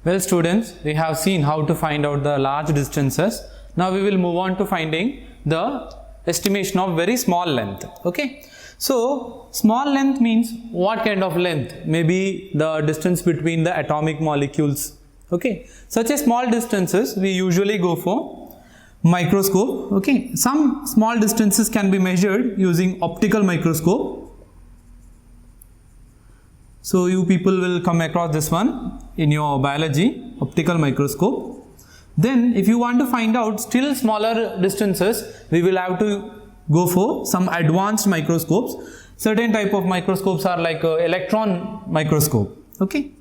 Well students, we have seen how to find out the large distances. Now we will move on to finding the estimation of very small length. Okay. So small length means what kind of length? Maybe the distance between the atomic molecules. Okay. Such a small distances we usually go for microscope. Okay. Some small distances can be measured using optical microscope. So you people will come across this one in your biology, optical microscope. Then if you want to find out still smaller distances, we will have to go for some advanced microscopes. Certain type of microscopes are like electron microscope. Okay.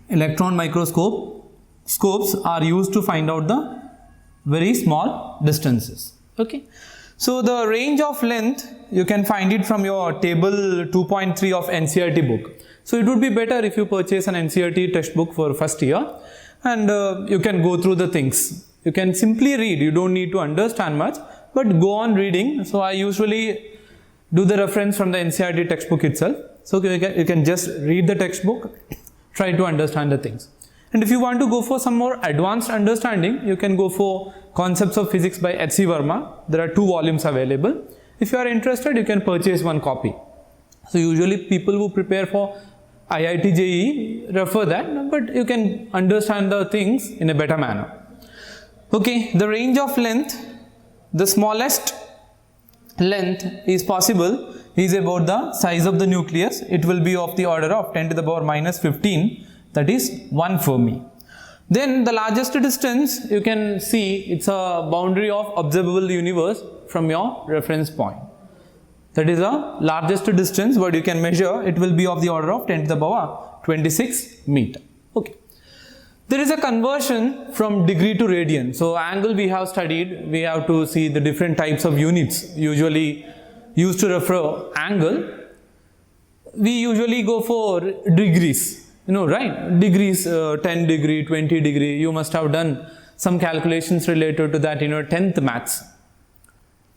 Electron microscopes are used to find out the very small distances. Okay. So the range of length, you can find it from your table 2.3 of NCERT book. So it would be better if you purchase an NCERT textbook for first year and you can go through the things. You can simply read, you don't need to understand much, but go on reading. So I usually do the reference from the NCERT textbook itself. So you can just read the textbook, try to understand the things. And if you want to go for some more advanced understanding, you can go for Concepts of Physics by H.C. Verma. There are 2 volumes available. If you are interested, you can purchase 1 copy. So usually people who prepare for IIT JEE refer that, but you can understand the things in a better manner. Okay, the range of length, the smallest length is possible is about the size of the nucleus. It will be of the order of 10 to the power minus 15, that is 1 Fermi. Then the largest distance, you can see it's a boundary of observable universe from your reference point. That is the largest distance what you can measure. It will be of the order of 10 to the power 26 meter. Okay. There is a conversion from degree to radian. So angle we have studied, we have to see the different types of units usually used to refer angle. We usually go for degrees. You know, right? Degrees, 10 degree, 20 degree. You must have done some calculations related to that in your 10th maths.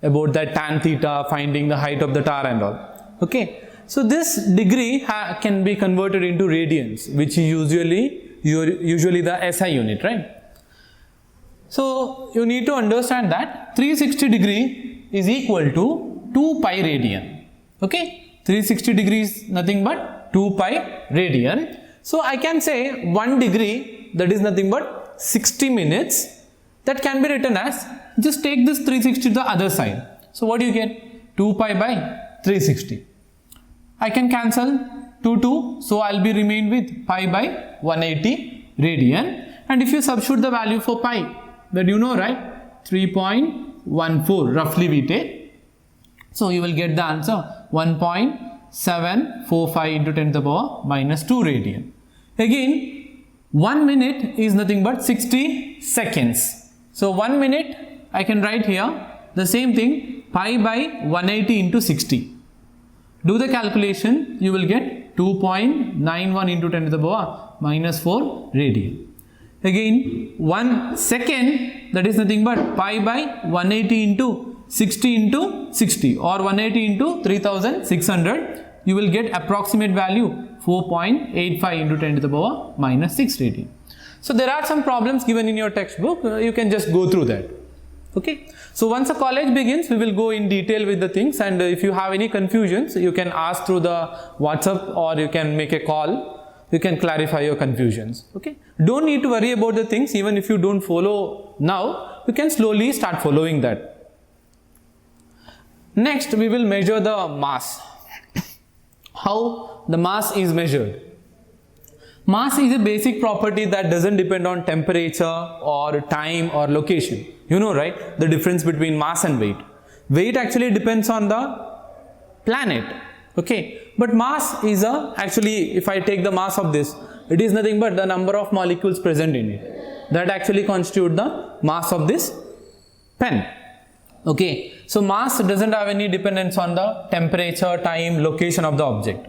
About that tan theta, finding the height of the tower and all. Okay. So this degree can be converted into radians, which is usually the SI unit, right? So you need to understand that 360 degree is equal to 2 pi radian. Okay. 360 degrees nothing but 2 pi radian. So I can say 1 degree, that is nothing but 60 minutes. That can be written as, just take this 360 to the other side. So what do you get? 2 pi by 360. I can cancel 2, so I'll be remained with pi by 180 radian. And if you substitute the value for pi, that you know, right? 3.14 roughly we take. So you will get the answer 1.745 into 10 to the power minus 2 radian. Again, 1 minute is nothing but 60 seconds. So 1 minute, I can write here the same thing, pi by 180 into 60. Do the calculation, you will get 2.91 into 10 to the power minus 4 radian. Again, 1 second, that is nothing but pi by 180 into 60 into 60 or 180 into 3600. You will get approximate value 4.85 into 10 to the power minus 6 radian. So there are some problems given in your textbook. You can just go through that. Okay. So once the college begins, we will go in detail with the things, and if you have any confusions, you can ask through the WhatsApp or you can make a call. You can clarify your confusions. Okay. Don't need to worry about the things. Even if you don't follow now, you can slowly start following that. Next, we will measure the mass. How the mass is measured. Mass is a basic property that doesn't depend on temperature or time or location. You know, right? The difference between mass and weight. Weight actually depends on the planet. Okay. But mass is actually, if I take the mass of this, it is nothing but the number of molecules present in it. That actually constitute the mass of this pen. Okay. So mass doesn't have any dependence on the temperature, time, location of the object.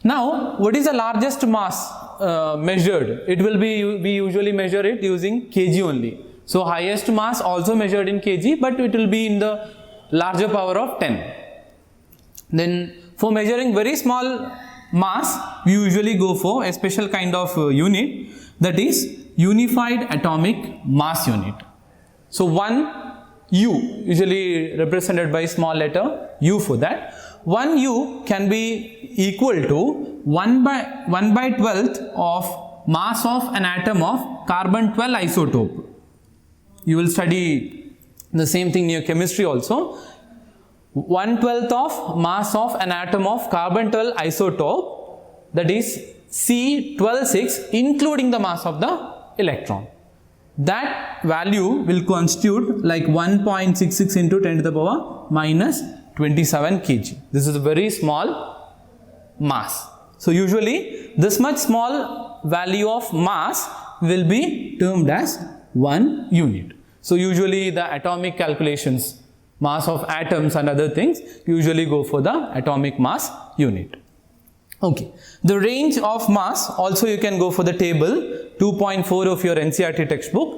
Now, what is the largest mass measured? It will be, we usually measure it using kg only. So highest mass also measured in kg, but it will be in the larger power of 10. Then for measuring very small mass, we usually go for a special kind of unit, that is unified atomic mass unit. So 1 U, usually represented by small letter U for that. 1 U can be equal to 1 by 12th of mass of an atom of carbon 12 isotope. You will study the same thing in your chemistry also. 1/12 of mass of an atom of carbon 12 isotope, that is C12,6, including the mass of the electron. That value will constitute like 1.66 into 10 to the power minus 27 kg. This is a very small mass. So usually this much small value of mass will be termed as 1 unit. So usually the atomic calculations, mass of atoms and other things, usually go for the atomic mass unit. Okay, the range of mass also you can go for the table 2.4 of your NCERT textbook.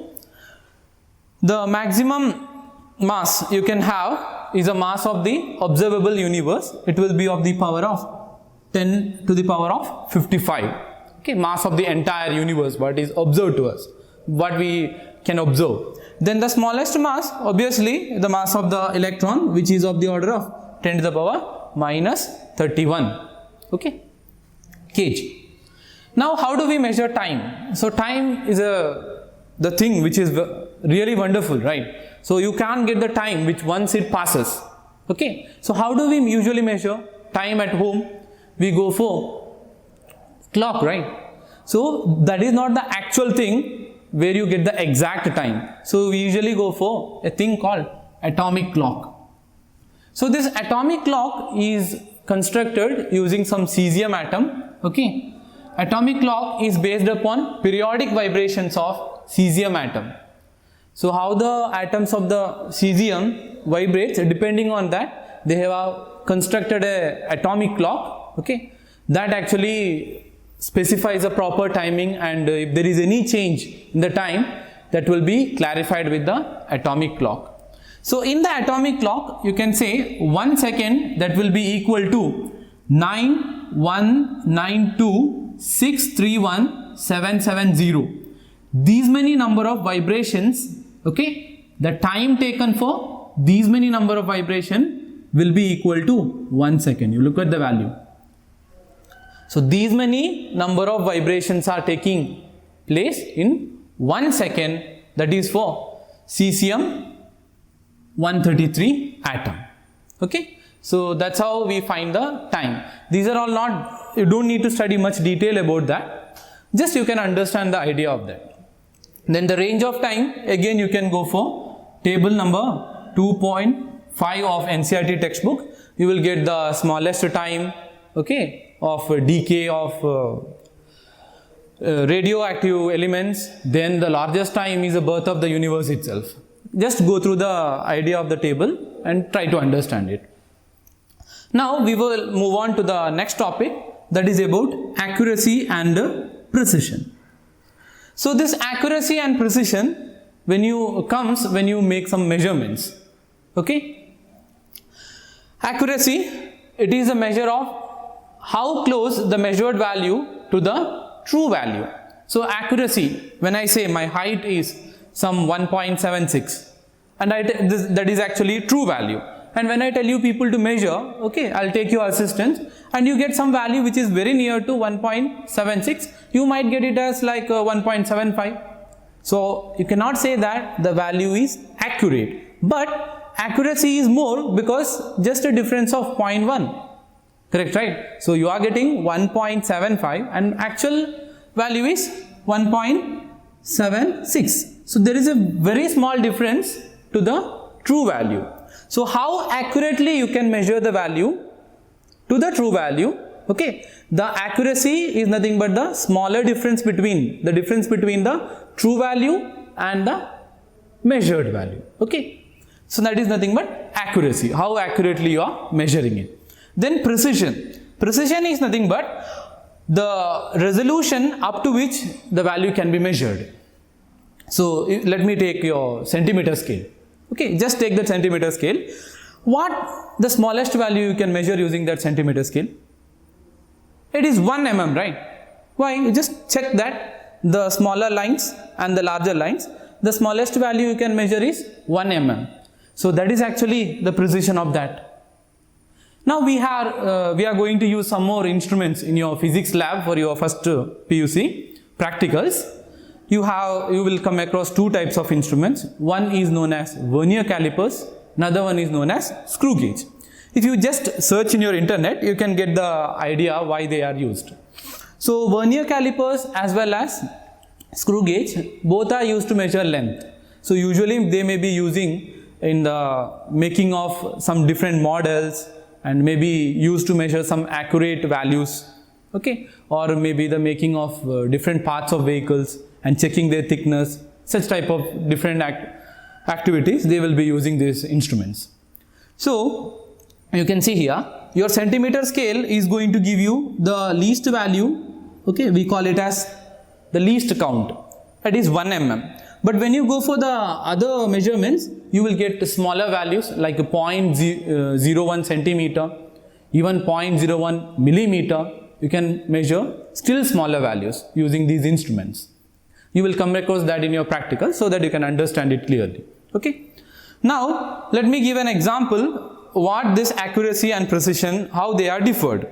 The maximum mass you can have is a mass of the observable universe. It will be of the power of 10 to the power of 55. Okay, mass of the entire universe, what is observed to us, what we can observe. Then the smallest mass, obviously the mass of the electron, which is of the order of 10 to the power minus 31. Okay, kg. Now how do we measure time? So time is the thing which is really wonderful, right? So you can't get the time which once it passes. Okay, so how do we usually measure time at home? We go for clock, right? So that is not the actual thing where you get the exact time. So we usually go for a thing called atomic clock. So this atomic clock is constructed using some cesium atom. Okay, atomic clock is based upon periodic vibrations of cesium atom. So how the atoms of the cesium vibrates, depending on that they have constructed a atomic clock. Okay, that actually specifies a proper timing, and if there is any change in the time, that will be clarified with the atomic clock. So in the atomic clock you can say 1 second, that will be equal to 9192631,770. These many number of vibrations, okay, the time taken for these many number of vibration will be equal to 1 second. You look at the value. So these many number of vibrations are taking place in 1 second, that is for cesium 133 atom. Okay, so that's how we find the time. These are all not, you don't need to study much detail about that, just you can understand the idea of that. Then the range of time, again you can go for table number 2.5 of NCERT textbook. You will get the smallest time, okay, of decay of radioactive elements. Then the largest time is the birth of the universe itself. Just go through the idea of the table and try to understand it. Now we will move on to the next topic, that is about accuracy and precision. So this accuracy and precision comes when you make some measurements. Okay, accuracy, it is a measure of how close the measured value to the true value. So accuracy, when I say my height is some 1.76 and that is actually true value, and when I tell you people to measure, okay, I'll take your assistance and you get some value which is very near to 1.76, you might get it as like 1.75. So you cannot say that the value is accurate, but accuracy is more because just a difference of 0.1. Correct, right? So you are getting 1.75 and actual value is 1.76. So there is a very small difference to the true value. So how accurately you can measure the value to the true value? Okay, the accuracy is nothing but the smaller difference between the true value and the measured value. Okay, so that is nothing but accuracy, how accurately you are measuring it. Then precision. Precision is nothing but the resolution up to which the value can be measured. So let me take your centimeter scale. Okay, just take the centimeter scale. What the smallest value you can measure using that centimeter scale? It is 1 mm, right? Why? You just check that the smaller lines and the larger lines, the smallest value you can measure is 1 mm. So that is actually the precision of that. Now we are going to use some more instruments in your physics lab for your first PUC practicals. You will come across two types of instruments. One is known as vernier calipers, another one is known as screw gauge. If you just search in your internet, you can get the idea why they are used. So vernier calipers as well as screw gauge, both are used to measure length. So usually they may be using in the making of some different models and maybe used to measure some accurate values, okay, or maybe the making of different parts of vehicles and checking their thickness, such type of different activities they will be using these instruments. So you can see here your centimeter scale is going to give you the least value, okay, we call it as the least count, that is 1 mm. But when you go for the other measurements, you will get smaller values like 0.01 centimeter, even 0.01 millimeter. You can measure still smaller values using these instruments. You will come across that in your practical so that you can understand it clearly. Okay. Now let me give an example what this accuracy and precision, how they are differed.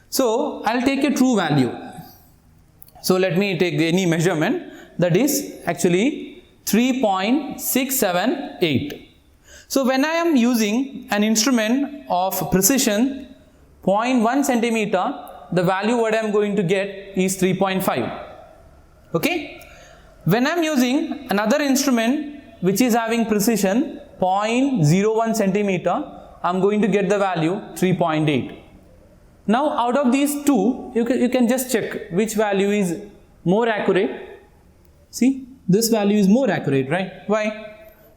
So I'll take a true value. So let me take any measurement, that is actually 3.678. So when I am using an instrument of precision 0.1 centimeter, the value what I am going to get is 3.5. Okay. When I am using another instrument which is having precision 0.01 centimeter, I am going to get the value 3.8. Now out of these two, you can just check which value is more accurate. See, this value is more accurate, right? Why?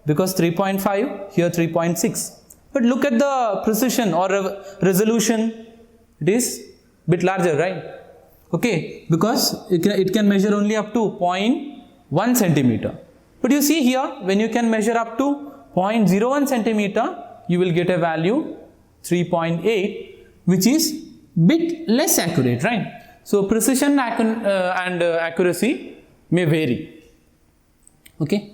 Because 3.5, here 3.6. But look at the precision or resolution, it is bit larger, right? Okay, because it can measure only up to 0.1 centimeter. But you see here, when you can measure up to 0.01 centimeter, you will get a value 3.8, which is bit less accurate, right? So precision and accuracy may vary. Okay.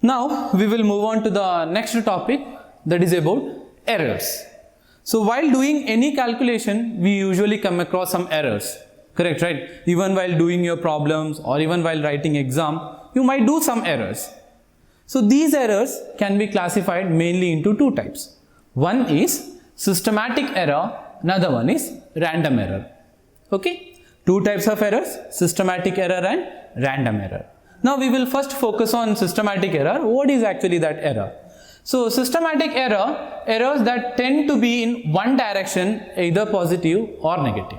Now we will move on to the next topic, that is about errors. So while doing any calculation, we usually come across some errors. Correct, right? Even while doing your problems or even while writing exam, you might do some errors. So these errors can be classified mainly into two types. One is systematic error, another one is random error. Okay? Two types of errors, systematic error and random error. Now we will first focus on systematic error. What is actually that error? So systematic error, errors that tend to be in one direction, either positive or negative.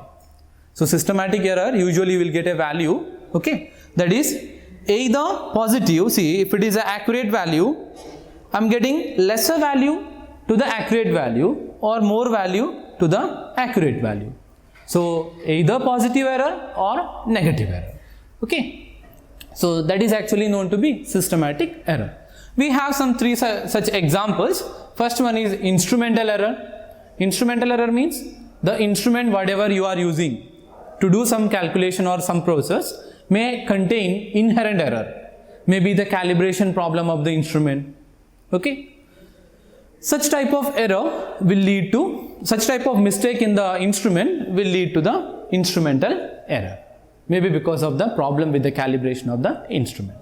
So systematic error usually will get a value, okay, that is either positive. See, if it is an accurate value, I am getting lesser value to the accurate value or more value to the accurate value. So either positive error or negative error. Okay. So that is actually known to be systematic error. We have some three such examples. First one is instrumental error. Instrumental error means the instrument whatever you are using to do some calculation or some process may contain inherent error. Maybe the calibration problem of the instrument. Okay. Such type of error will lead to, such type of mistake in the instrument will lead to the instrumental error. Maybe because of the problem with the calibration of the instrument.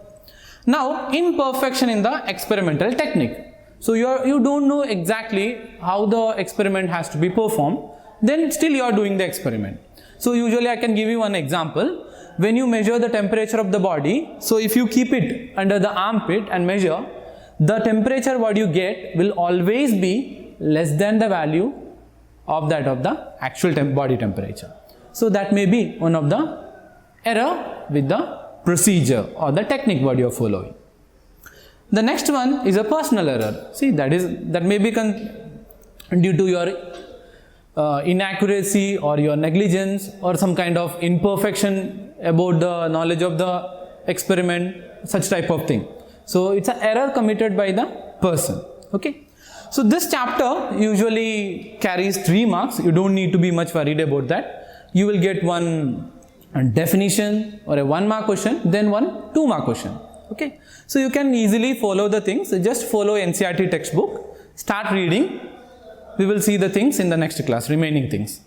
Now, imperfection in the experimental technique. So you don't know exactly how the experiment has to be performed, then still you are doing the experiment. So usually I can give you one example. When you measure the temperature of the body, so if you keep it under the armpit and measure, the temperature what you get will always be less than the value of that of the actual body temperature. So that may be one of the error with the procedure or the technique what you are following. The next one is a personal error. See, that may be due to your inaccuracy or your negligence or some kind of imperfection about the knowledge of the experiment, such type of thing. So it's an error committed by the person. Okay. So this chapter usually carries 3 marks. You don't need to be much worried about that. you will get one definition or a 1 mark question, then one 2 mark question. Okay, so you can easily follow the things. Just follow NCERT textbook, start reading. We will see the things in the next class, remaining things.